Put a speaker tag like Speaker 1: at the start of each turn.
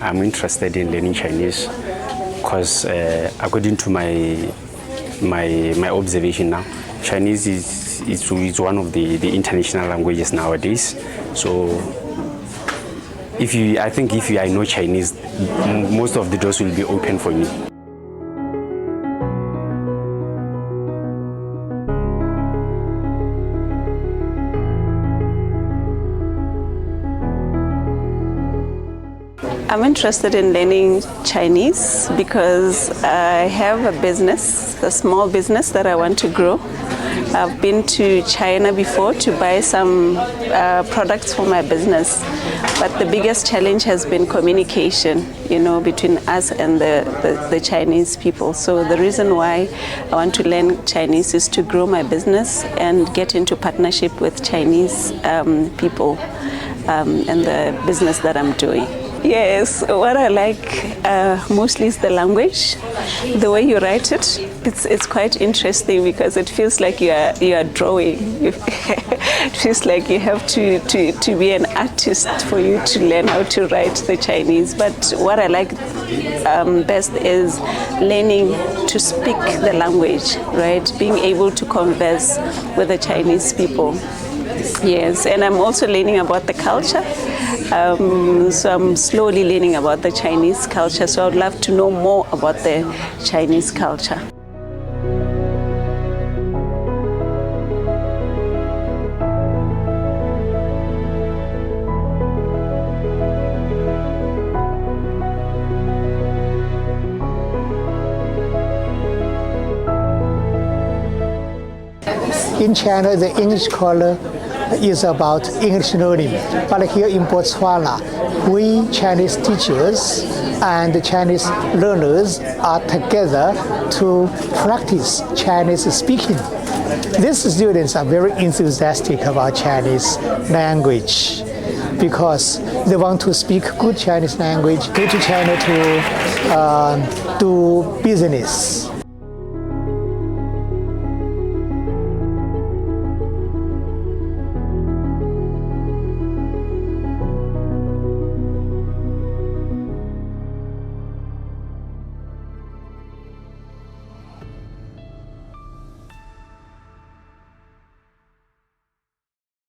Speaker 1: I'm interested in learning Chinese because according to my observation now, Chinese is one of the international languages nowadays. So I think if I know Chinese, most of the doors will be open for me.
Speaker 2: I'm interested in learning Chinese because I have a business, a small business that I want to grow. I've been to China before to buy some products for my business, but the biggest challenge has been communication, between us and the Chinese people. So the reason why I want to learn Chinese is to grow my business and get into partnership with Chinese people and the business that I'm doing. Yes, what I like mostly is the language, the way you write it. It's quite interesting because it feels like you are drawing. It feels like you have to be an artist for you to learn how to write the Chinese. But what I like best is learning to speak the language, right? Being able to converse with the Chinese people. Yes, and I'm also learning about the culture. So I'm slowly learning about the Chinese culture. So I would love to know more about the Chinese culture.
Speaker 3: In China, the English color is about English learning. But here in Botswana, we Chinese teachers and the Chinese learners are together to practice Chinese speaking. These students are very enthusiastic about Chinese language because they want to speak good Chinese language, go to China to do business.